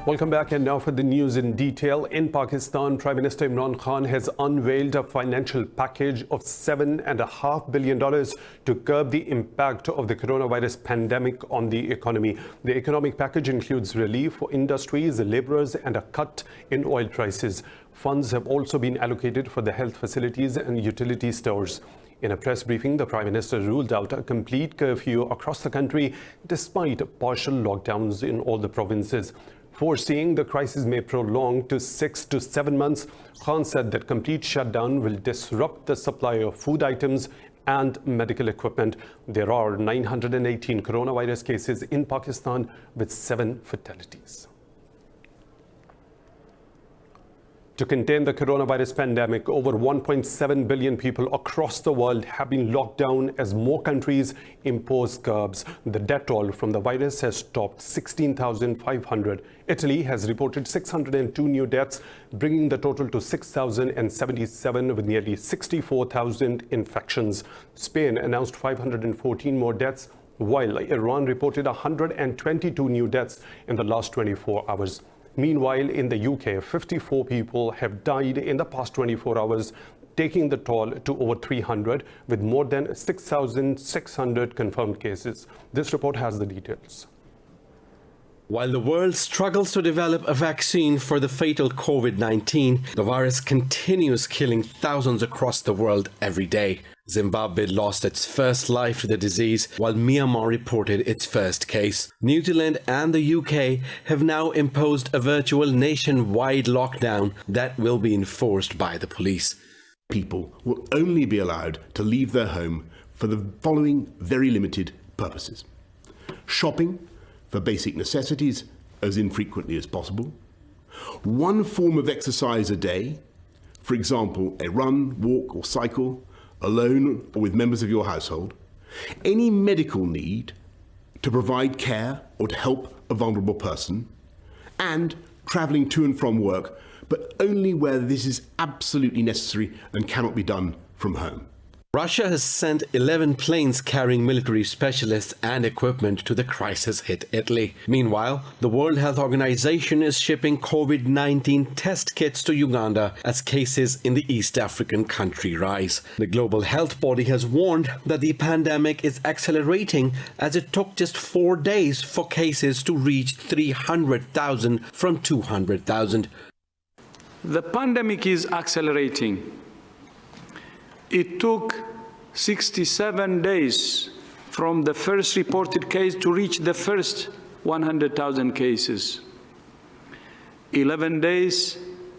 Welcome back, and now for the news in detail. In Pakistan, Prime Minister Imran Khan has unveiled a financial package of $7.5 billion to curb the impact of the coronavirus pandemic on the economy. The economic package includes relief for industries, laborers, and a cut in oil prices. Funds have also been allocated for the health facilities and utility stores. In a press briefing, the Prime Minister ruled out a complete curfew across the country despite partial lockdowns in all the provinces. Foreseeing the crisis may prolong to 6 to 7 months, Khan said that complete shutdown will disrupt the supply of food items and medical equipment. There are 918 coronavirus cases in Pakistan with 7 fatalities. To contain the coronavirus pandemic, over 1.7 billion people across the world have been locked down as more countries impose curbs. The death toll from the virus has topped 16,500. Italy has reported 602 new deaths, bringing the total to 6,077 with nearly 64,000 infections. Spain announced 514 more deaths, while Iran reported 122 new deaths in the last 24 hours. Meanwhile, in the UK, 54 people have died in the past 24 hours, taking the toll to over 300, with more than 6,600 confirmed cases. This report has the details. While the world struggles to develop a vaccine for the fatal COVID-19, the virus continues killing thousands across the world every day. Zimbabwe lost its first life to the disease, while Myanmar reported its first case. New Zealand and the UK have now imposed a virtual nationwide lockdown that will be enforced by the police. People will only be allowed to leave their home for the following very limited purposes: shopping for basic necessities as infrequently as possible, one form of exercise a day, for example, a run, walk or cycle, alone or with members of your household, any medical need to provide care or to help a vulnerable person, and travelling to and from work, but only where this is absolutely necessary and cannot be done from home. Russia has sent 11 planes carrying military specialists and equipment to the crisis-hit Italy. Meanwhile, the World Health Organization is shipping COVID-19 test kits to Uganda as cases in the East African country rise. The global health body has warned that the pandemic is accelerating, as it took just 4 days for cases to reach 300,000 from 200,000. The pandemic is accelerating. It took 67 days from the first reported case to reach the first 100,000 cases. 11 days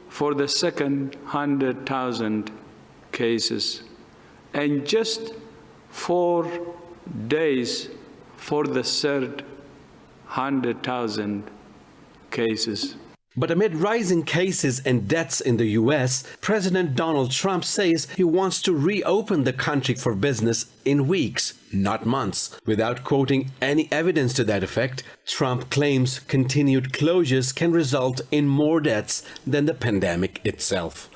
for the second 100,000 cases. And just 4 days for the third 100,000 cases. But amid rising cases and deaths in the US, President Donald Trump says he wants to reopen the country for business in weeks, not months. Without quoting any evidence to that effect, Trump claims continued closures can result in more deaths than the pandemic itself.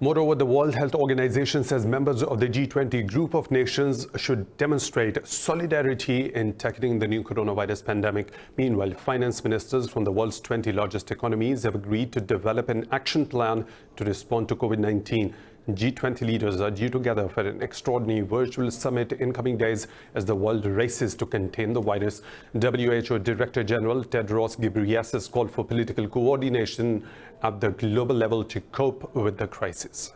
Moreover, the World Health Organization says members of the G20 group of nations should demonstrate solidarity in tackling the new coronavirus pandemic. Meanwhile, finance ministers from the world's 20 largest economies have agreed to develop an action plan to respond to COVID-19. G20 leaders are due together for an extraordinary virtual summit in coming days as the world races to contain the virus. WHO Director General Tedros Ghebreyesus called for political coordination at the global level to cope with the crisis.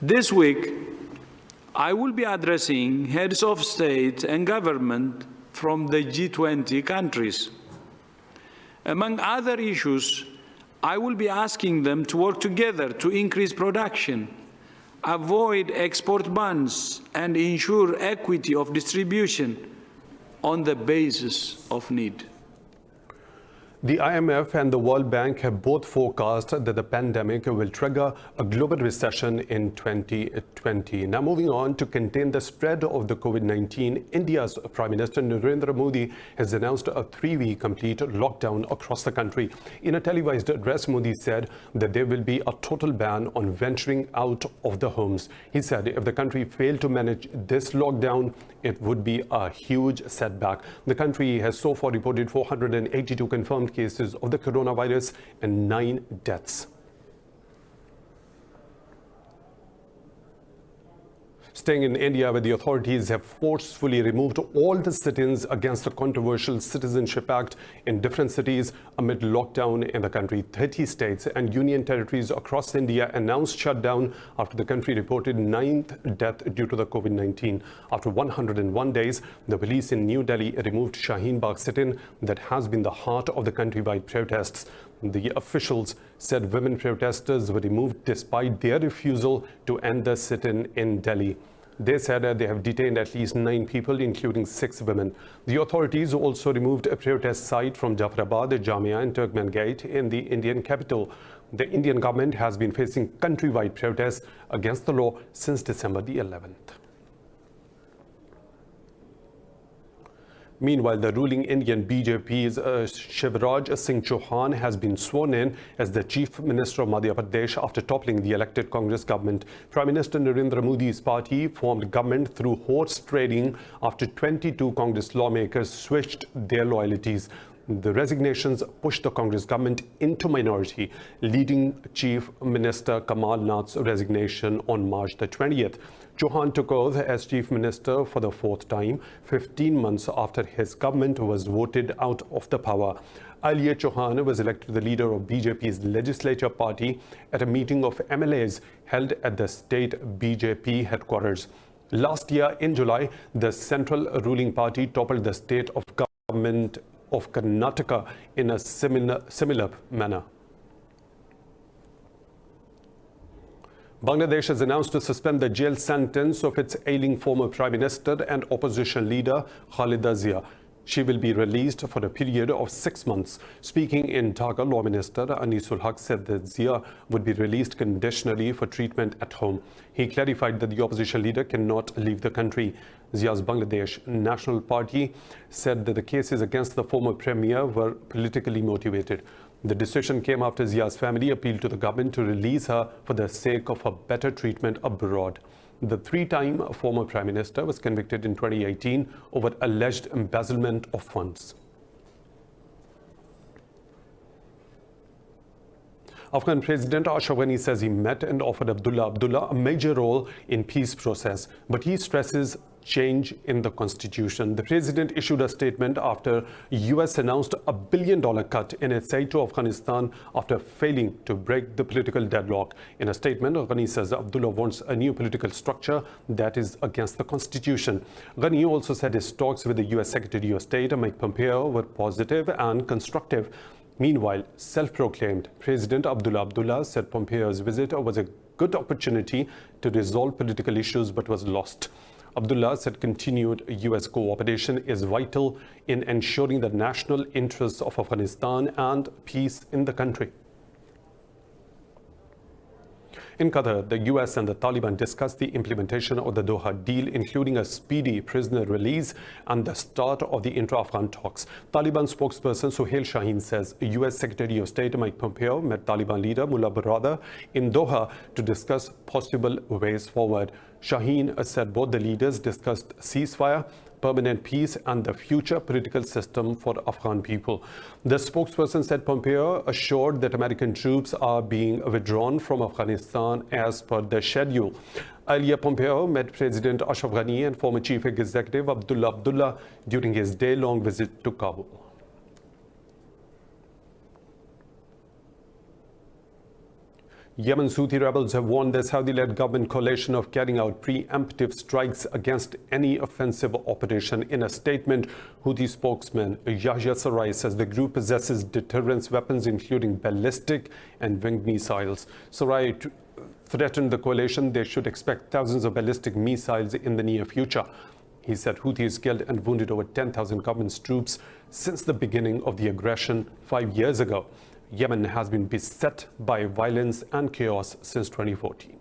This week, I will be addressing heads of state and government from the G20 countries. Among other issues, I will be asking them to work together to increase production, avoid export bans, and ensure equity of distribution on the basis of need. The IMF and the World Bank have both forecast that the pandemic will trigger a global recession in 2020. Now moving on, to contain the spread of the COVID-19, India's Prime Minister Narendra Modi has announced a 3-week complete lockdown across the country. In a televised address, Modi said that there will be a total ban on venturing out of the homes. He said if the country failed to manage this lockdown, it would be a huge setback. The country has so far reported 482 confirmed cases of the coronavirus and 9 deaths. Staying in India, where the authorities have forcefully removed all the sit-ins against the controversial Citizenship Act in different cities amid lockdown in the country. 30 states and union territories across India announced shutdown after the country reported 9th death due to the COVID-19. After 101 days, the police in New Delhi removed Shaheen Bagh sit-in that has been the heart of the countrywide protests. The officials said women protesters were removed despite their refusal to end the sit-in in Delhi. They said they have detained at least 9 people, including 6 women. The authorities also removed a protest site from Jafrabad, Jamia and Turkmen Gate in the Indian capital. The Indian government has been facing countrywide protests against the law since December the 11th. Meanwhile, the ruling Indian BJP's Shivraj Singh Chauhan has been sworn in as the Chief Minister of Madhya Pradesh after toppling the elected Congress government. Prime Minister Narendra Modi's party formed government through horse trading after 22 Congress lawmakers switched their loyalties. The resignations pushed the Congress government into minority, leading Chief Minister Kamal Nath's resignation on March the 20th. Chauhan took oath as Chief Minister for the 4th time, 15 months after his government was voted out of the power. Earlier, Chauhan was elected the leader of BJP's legislature party at a meeting of MLAs held at the state BJP headquarters. Last year, in July, the central ruling party toppled the state of government of Karnataka in a similar manner. Bangladesh has announced to suspend the jail sentence of its ailing former Prime Minister and opposition leader Khaleda Zia. She will be released for a period of 6 months. Speaking in Dhaka, Law Minister Anisul Haq said that Zia would be released conditionally for treatment at home. He clarified that the opposition leader cannot leave the country. Zia's Bangladesh National Party said that the cases against the former premier were politically motivated. The decision came after Zia's family appealed to the government to release her for the sake of her better treatment abroad. The 3-time former Prime Minister was convicted in 2018 over alleged embezzlement of funds. Afghan President Ashraf Ghani says he met and offered Abdullah a major role in peace process, but he stresses change in the constitution. The president issued a statement after US announced a $1 billion cut in its aid to Afghanistan after failing to break the political deadlock. In a statement, Ghani says Abdullah wants a new political structure that is against the constitution. Ghani also said his talks with the US Secretary of State Mike Pompeo were positive and constructive. Meanwhile, self-proclaimed President Abdullah said Pompeo's visit was a good opportunity to resolve political issues but was lost. Abdullah said continued US cooperation is vital in ensuring the national interests of Afghanistan and peace in the country. In Qatar, the US and the Taliban discussed the implementation of the Doha deal, including a speedy prisoner release and the start of the intra-Afghan talks. Taliban spokesperson Suhail Shaheen says US Secretary of State Mike Pompeo met Taliban leader Mullah Baradar in Doha to discuss possible ways forward. Shaheen said both the leaders discussed ceasefire, permanent peace and the future political system for Afghan people. The spokesperson said Pompeo assured that American troops are being withdrawn from Afghanistan as per the schedule. Earlier, Pompeo met President Ashraf Ghani and former Chief Executive Abdullah during his day-long visit to Kabul. Yemen's Houthi rebels have warned the Saudi-led government coalition of carrying out preemptive strikes against any offensive operation. In a statement, Houthi spokesman Yahya Sarrai says the group possesses deterrence weapons including ballistic and winged missiles. Sarrai threatened the coalition they should expect thousands of ballistic missiles in the near future. He said Houthis killed and wounded over 10,000 government troops since the beginning of the aggression 5 years ago. Yemen has been beset by violence and chaos since 2014.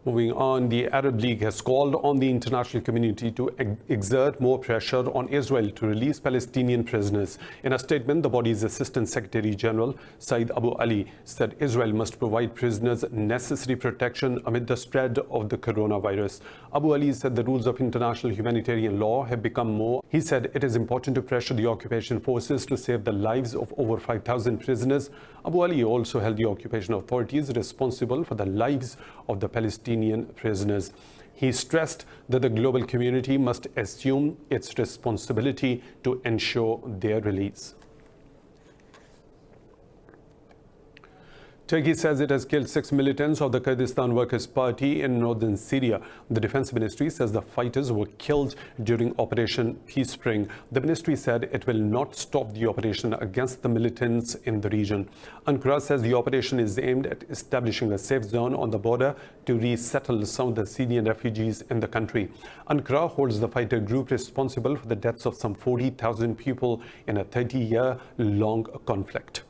Moving on, the Arab League has called on the international community to exert more pressure on Israel to release Palestinian prisoners. In a statement, the body's Assistant Secretary General, Saeed Abu Ali, said Israel must provide prisoners necessary protection amid the spread of the coronavirus. Abu Ali said the rules of international humanitarian law have become more. He said it is important to pressure the occupation forces to save the lives of over 5,000 prisoners. Abu Ali also held the occupation authorities responsible for the lives of the Palestinian prisoners. He stressed that the global community must assume its responsibility to ensure their release. Turkey says it has killed 6 militants of the Kurdistan Workers' Party in northern Syria. The Defense Ministry says the fighters were killed during Operation Peace Spring. The ministry said it will not stop the operation against the militants in the region. Ankara says the operation is aimed at establishing a safe zone on the border to resettle some of the Syrian refugees in the country. Ankara holds the fighter group responsible for the deaths of some 40,000 people in a 30-year-long conflict.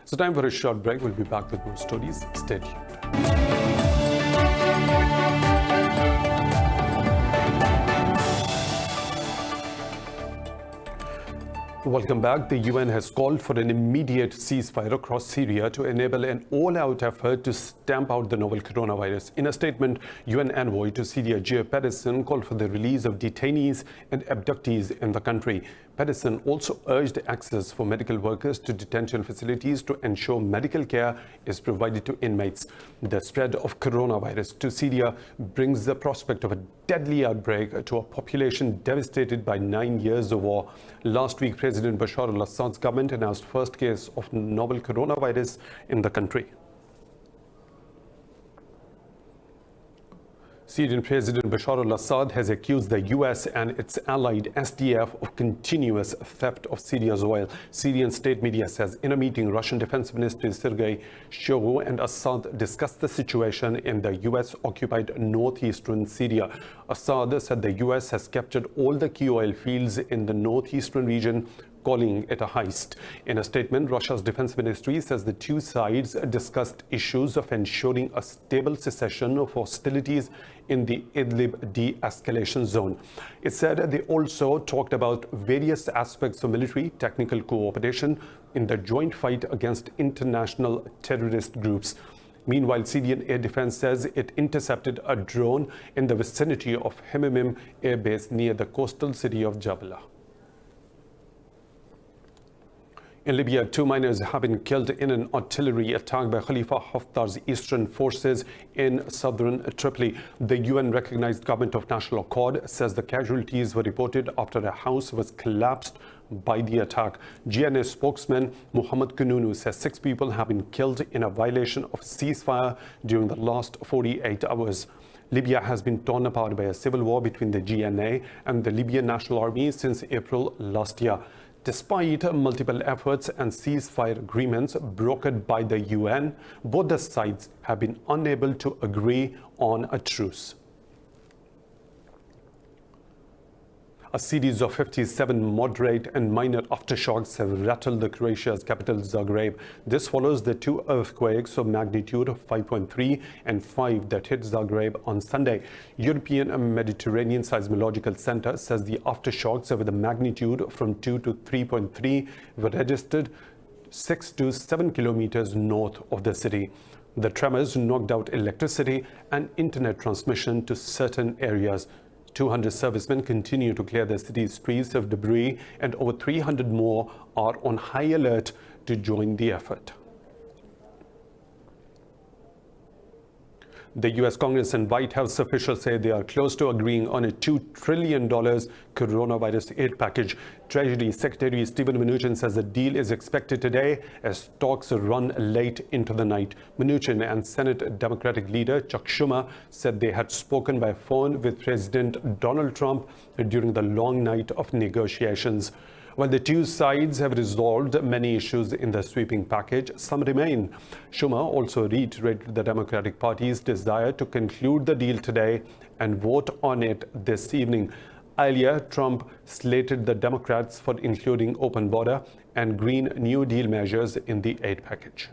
It's time for a short break. We'll be back with more stories. Stay tuned. Welcome back. The UN has called for an immediate ceasefire across Syria to enable an all-out effort to stamp out the novel coronavirus. In a statement, UN envoy to Syria, Pedersen, called for the release of detainees and abductees in the country. Pedersen also urged access for medical workers to detention facilities to ensure medical care is provided to inmates. The spread of coronavirus to Syria brings the prospect of a deadly outbreak to a population devastated by 9 years of war. Last week, President Bashar al-Assad's government announced first case of novel coronavirus in the country. Syrian President Bashar al-Assad has accused the US and its allied SDF of continuous theft of Syria's oil. Syrian state media says in a meeting, Russian Defense Minister Sergei Shoigu and Assad discussed the situation in the US-occupied northeastern Syria. Assad said the US has captured all the key oil fields in the northeastern region, calling it a heist. In a statement, Russia's defense ministry says the two sides discussed issues of ensuring a stable cessation of hostilities in the Idlib de-escalation zone. It said they also talked about various aspects of military technical cooperation in the joint fight against international terrorist groups. Meanwhile, Syrian air defense says it intercepted a drone in the vicinity of Hemimim air base near the coastal city of Jabala. In Libya, 2 miners have been killed in an artillery attack by Khalifa Haftar's eastern forces in southern Tripoli. The UN-recognized Government of National Accord says the casualties were reported after a house was collapsed by the attack. GNA spokesman Muhammad Kununu says 6 people have been killed in a violation of ceasefire during the last 48 hours. Libya has been torn apart by a civil war between the GNA and the Libyan National Army since April last year. Despite multiple efforts and ceasefire agreements brokered by the UN, both the sides have been unable to agree on a truce. A series of 57 moderate and minor aftershocks have rattled the Croatia's capital Zagreb. This follows the 2 earthquakes of magnitude of 5.3 and 5 that hit Zagreb on Sunday. European and Mediterranean Seismological Center says the aftershocks with a magnitude from 2 to 3.3 were registered 6 to 7 kilometers north of the city. The tremors knocked out electricity and internet transmission to certain areas. 200 servicemen continue to clear the city's streets of debris, and over 300 more are on high alert to join the effort. The U.S. Congress and White House officials say they are close to agreeing on a $2 trillion coronavirus aid package. Treasury Secretary Steven Mnuchin says the deal is expected today as talks run late into the night. Mnuchin and Senate Democratic leader Chuck Schumer said they had spoken by phone with President Donald Trump during the long night of negotiations. While the two sides have resolved many issues in the sweeping package, some remain. Schumer also reiterated the Democratic Party's desire to conclude the deal today and vote on it this evening. Earlier, Trump slated the Democrats for including open border and Green New Deal measures in the aid package.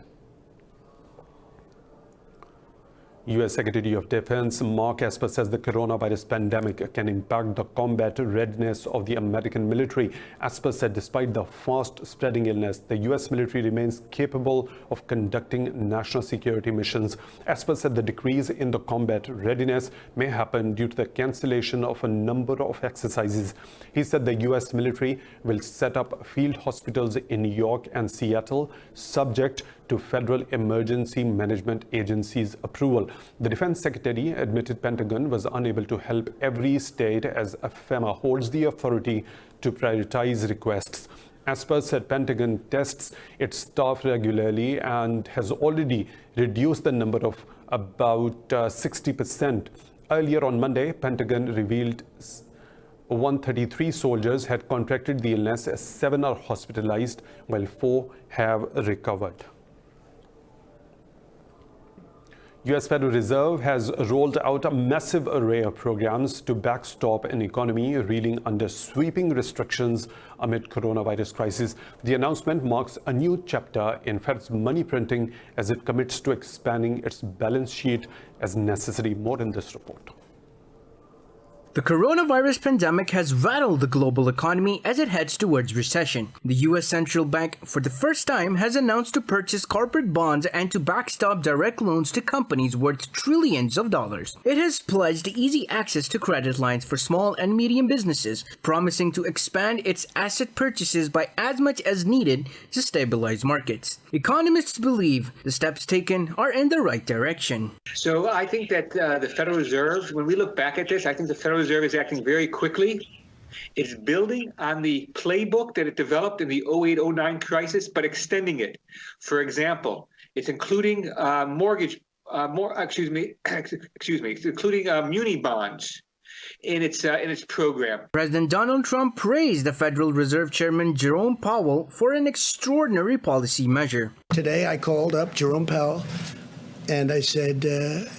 U.S. Secretary of Defense Mark Esper says the coronavirus pandemic can impact the combat readiness of the American military. Esper said despite the fast-spreading illness, the U.S. military remains capable of conducting national security missions. Esper said the decrease in the combat readiness may happen due to the cancellation of a number of exercises. He said the U.S. military will set up field hospitals in New York and Seattle, subject to Federal Emergency Management Agency's approval. The Defense Secretary admitted Pentagon was unable to help every state as FEMA holds the authority to prioritize requests. Esper said Pentagon tests its staff regularly and has already reduced the number of about 60%. Earlier on Monday, Pentagon revealed 133 soldiers had contracted the illness, 7 are hospitalized, while 4 have recovered. U.S. Federal Reserve has rolled out a massive array of programs to backstop an economy reeling under sweeping restrictions amid coronavirus crisis. The announcement marks a new chapter in Fed's money printing as it commits to expanding its balance sheet as necessary. More in this report. The coronavirus pandemic has rattled the global economy as it heads towards recession. The U.S. Central Bank, for the first time, has announced to purchase corporate bonds and to backstop direct loans to companies worth trillions of dollars. It has pledged easy access to credit lines for small and medium businesses, promising to expand its asset purchases by as much as needed to stabilize markets. Economists believe the steps taken are in the right direction. So I think that the Federal Reserve, when we look back at this, I think the Federal Reserve is acting very quickly. It's building on the playbook that it developed in the 08-09 crisis, but extending it. For example, it's including it's including muni bonds in its program. President Donald Trump praised the Federal Reserve Chairman Jerome Powell for an extraordinary policy measure. Today I called up Jerome Powell and I said,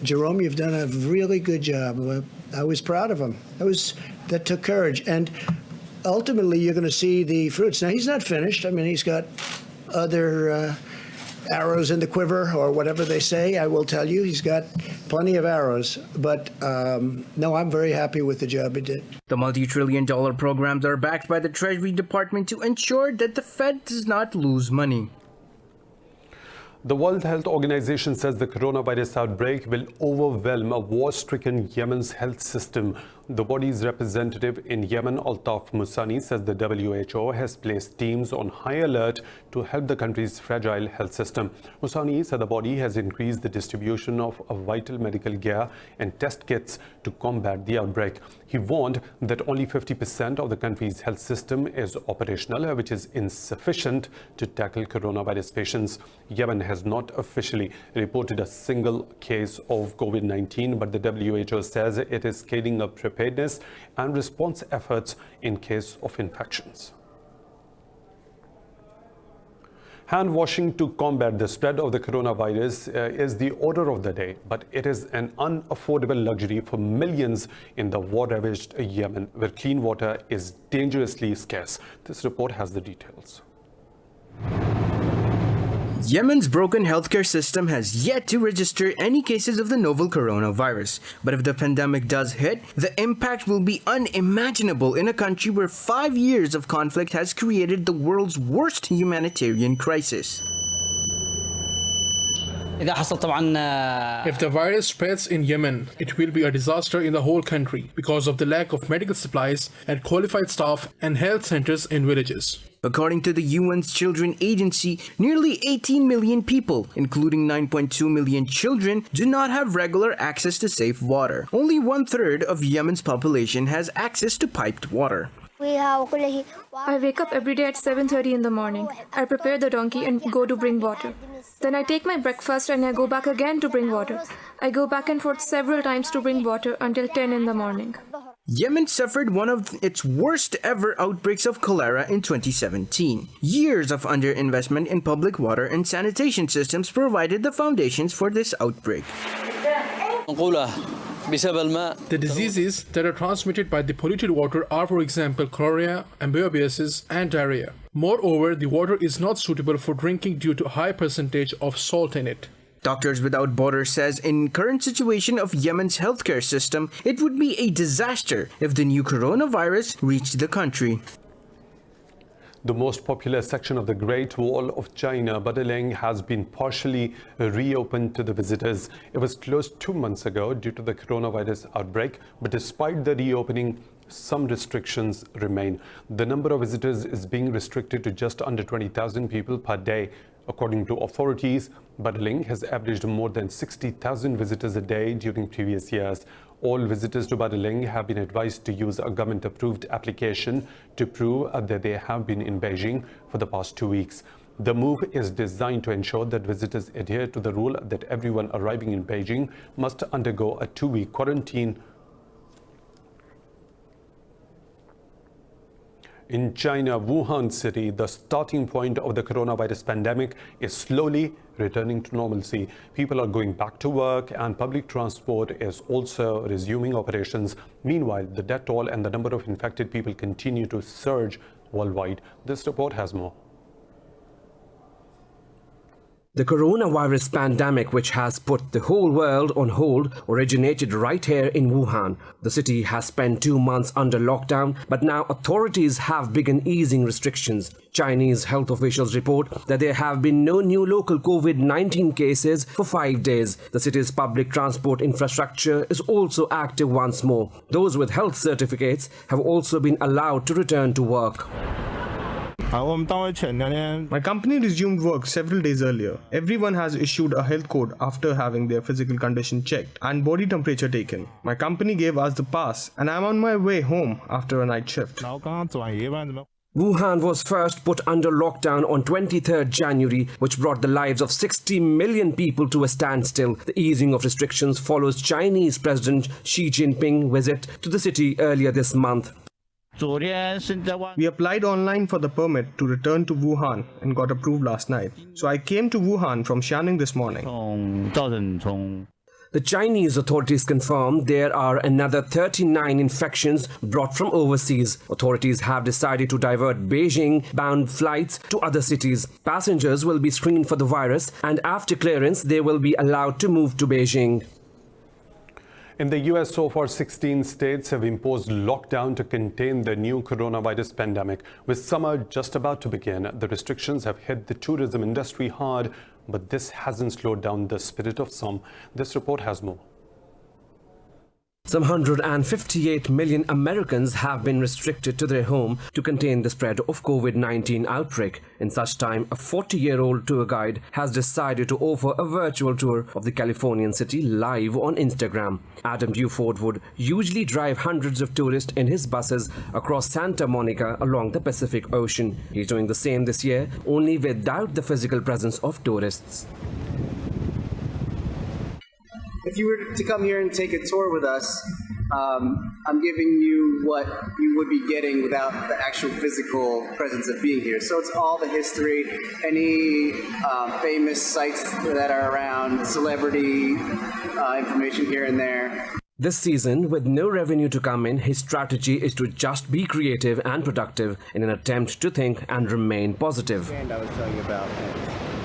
Jerome, you've done a really good job. I was proud of him. That took courage. And ultimately, you're going to see the fruits. Now, he's not finished. I mean, he's got other arrows in the quiver, or whatever they say. I will tell you, he's got plenty of arrows. But no, I'm very happy with the job he did. The multi-trillion-dollar programs are backed by the Treasury Department to ensure that the Fed does not lose money. The World Health Organization says the coronavirus outbreak will overwhelm a war-stricken Yemen's health system. The body's representative in Yemen, Altaf Musani, says the WHO has placed teams on high alert to help the country's fragile health system. Musani said the body has increased the distribution of vital medical gear and test kits to combat the outbreak. He warned that only 50% of the country's health system is operational, which is insufficient to tackle coronavirus patients. Yemen has not officially reported a single case of COVID-19, but the WHO says it is scaling up preparedness and response efforts in case of infections. Hand washing to combat the spread of the coronavirus is the order of the day, but it is an unaffordable luxury for millions in the war-ravaged Yemen, where clean water is dangerously scarce. This report has the details. Yemen's broken healthcare system has yet to register any cases of the novel coronavirus. But if the pandemic does hit, the impact will be unimaginable in a country where 5 years of conflict has created the world's worst humanitarian crisis. If the virus spreads in Yemen, it will be a disaster in the whole country because of the lack of medical supplies and qualified staff and health centers in villages. According to the UN's Children Agency, nearly 18 million people, including 9.2 million children, do not have regular access to safe water. Only 1/3 of Yemen's population has access to piped water. I wake up every day at 7:30 in the morning. I prepare the donkey and go to bring water. Then I take my breakfast and I go back again to bring water. I go back and forth several times to bring water until 10 in the morning. Yemen suffered one of its worst ever outbreaks of cholera in 2017. Years of underinvestment in public water and sanitation systems provided the foundations for this outbreak. The diseases that are transmitted by the polluted water are, for example, cholera, amoebiasis, and diarrhea. Moreover, the water is not suitable for drinking due to a high percentage of salt in it. Doctors Without Borders says in current situation of Yemen's healthcare system, it would be a disaster if the new coronavirus reached the country. The most popular section of the Great Wall of China, Bulletin, has been partially reopened to the visitors. It was closed 2 months ago due to the coronavirus outbreak, but despite the reopening, some restrictions remain. The number of visitors is being restricted to just under 20,000 people per day. According to authorities, Bulletin has averaged more than 60,000 visitors a day during previous years. All visitors to Bulletin have been advised to use a government-approved application to prove that they have been in Beijing for the past 2 weeks. The move is designed to ensure that visitors adhere to the rule that everyone arriving in Beijing must undergo a 2-week quarantine. In China, Wuhan city, the starting point of the coronavirus pandemic, is slowly returning to normalcy. People are going back to work and public transport is also resuming operations. Meanwhile, the death toll and the number of infected people continue to surge worldwide. This report has more. The coronavirus pandemic, which has put the whole world on hold, originated right here in Wuhan. The city has spent 2 months under lockdown, but now authorities have begun easing restrictions. Chinese health officials report that there have been no new local COVID-19 cases for 5 days. The city's public transport infrastructure is also active once more. Those with health certificates have also been allowed to return to work. My company resumed work several days earlier. Everyone has issued a health code after having their physical condition checked and body temperature taken. My company gave us the pass and I'm on my way home after a night shift. Wuhan was first put under lockdown on 23rd January, which brought the lives of 60 million people to a standstill. The easing of restrictions follows Chinese President Xi Jinping's visit to the city earlier this month. We applied online for the permit to return to Wuhan and got approved last night. So I came to Wuhan from Xianing this morning. The Chinese authorities confirmed there are another 39 infections brought from overseas. Authorities have decided to divert Beijing-bound flights to other cities. Passengers will be screened for the virus and after clearance they will be allowed to move to Beijing. In the US, so far 16 states have imposed lockdown to contain the new coronavirus pandemic. With summer just about to begin, the restrictions have hit the tourism industry hard, but this hasn't slowed down the spirit of some. This report has more. Some 158 million Americans have been restricted to their home to contain the spread of COVID-19 outbreak. In such time, a 40-year-old tour guide has decided to offer a virtual tour of the Californian city live on Instagram. Adam Buford would usually drive hundreds of tourists in his buses across Santa Monica along the Pacific Ocean. He's doing the same this year, only without the physical presence of tourists. If you were to come here and take a tour with us, I'm giving you what you would be getting without the actual physical presence of being here. So it's all the history, any famous sites that are around, celebrity information here and there. This season, with no revenue to come in, his strategy is to just be creative and productive in an attempt to think and remain positive. And I was telling you about.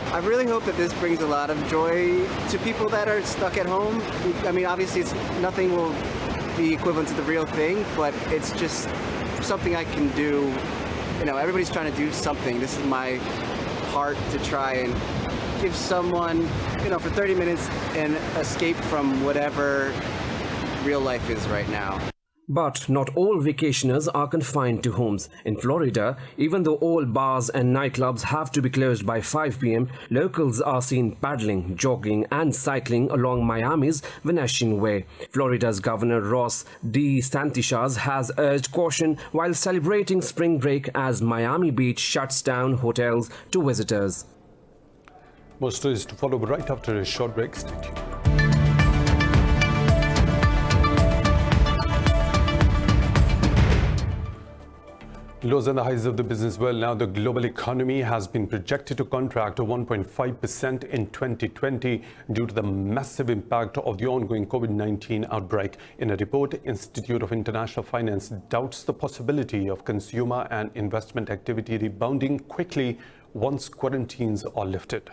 I really hope that this brings a lot of joy to people that are stuck at home. I mean, obviously, nothing will be equivalent to the real thing, but it's just something I can do. You know, everybody's trying to do something. This is my part to try and give someone, you know, for 30 minutes an escape from whatever real life is right now. But not all vacationers are confined to homes. In Florida, even though all bars and nightclubs have to be closed by 5 p.m., locals are seen paddling, jogging and cycling along Miami's Venetian Way. Florida's Governor Ron DeSantis has urged caution while celebrating spring break as Miami Beach shuts down hotels to visitors. More stories to follow right after a short break. Stay tuned. Lows and the highs of the business world. Now, the global economy has been projected to contract to 1.5% in 2020 due to the massive impact of the ongoing COVID-19 outbreak. In a report, Institute of International Finance doubts the possibility of consumer and investment activity rebounding quickly once quarantines are lifted.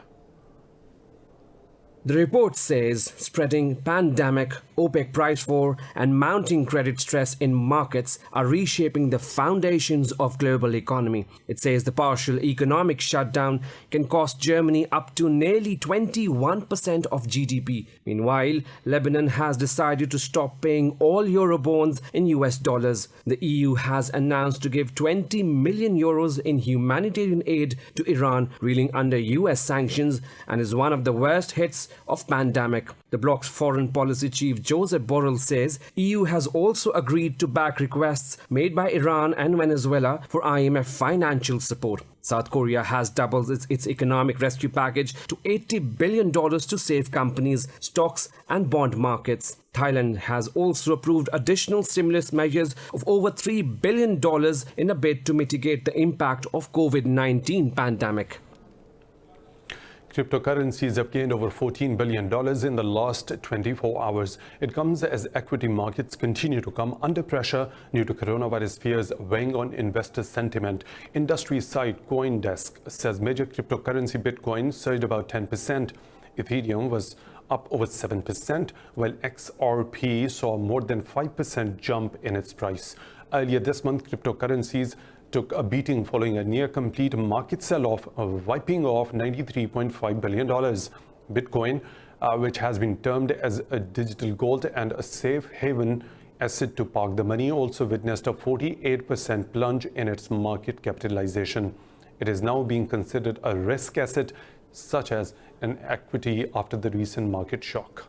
The report says spreading pandemic, OPEC price war and mounting credit stress in markets are reshaping the foundations of global economy. It says the partial economic shutdown can cost Germany up to nearly 21% of GDP. Meanwhile, Lebanon has decided to stop paying all Eurobonds in US dollars. The EU has announced to give 20 million euros in humanitarian aid to Iran, reeling under US sanctions, and is one of the worst hits of pandemic. The bloc's foreign policy chief Joseph Borrell says EU has also agreed to back requests made by Iran and Venezuela for IMF financial support. South Korea has doubled its economic rescue package to $80 billion to save companies, stocks and bond markets. Thailand has also approved additional stimulus measures of over $3 billion in a bid to mitigate the impact of COVID-19 pandemic. Cryptocurrencies have gained over $14 billion in the last 24 hours. It comes as equity markets continue to come under pressure due to coronavirus fears weighing on investor sentiment. Industry site CoinDesk says major cryptocurrency Bitcoin surged about 10%. Ethereum was up over 7%, while XRP saw more than 5% jump in its price. Earlier this month, cryptocurrencies took a beating following a near-complete market sell-off, wiping off $93.5 billion. Bitcoin, which has been termed as a digital gold and a safe haven asset to park the money, also witnessed a 48% plunge in its market capitalization. It is now being considered a risk asset, such as an equity after the recent market shock.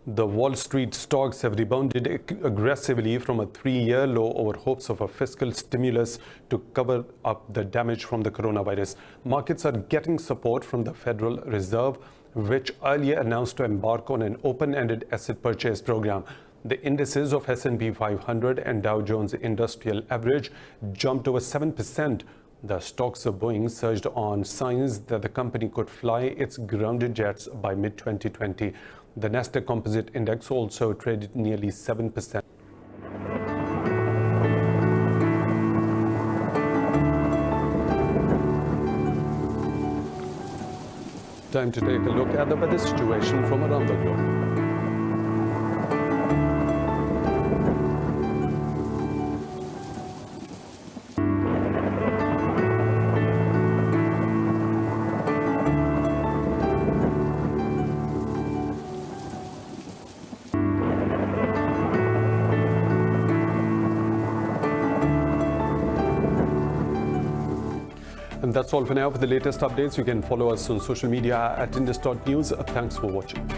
The Wall Street stocks have rebounded aggressively from a 3-year low over hopes of a fiscal stimulus to cover up the damage from the coronavirus. Markets are getting support from the Federal Reserve, which earlier announced to embark on an open-ended asset purchase program. The indices of S&P 500 and Dow Jones Industrial Average jumped over 7%. The stocks of Boeing surged on signs that the company could fly its grounded jets by mid-2020. The Nasdaq Composite Index also traded nearly 7%. Time to take a look at the weather situation from around the globe. And that's all for now. For the latest updates, you can follow us on social media at Indus.News. Thanks for watching.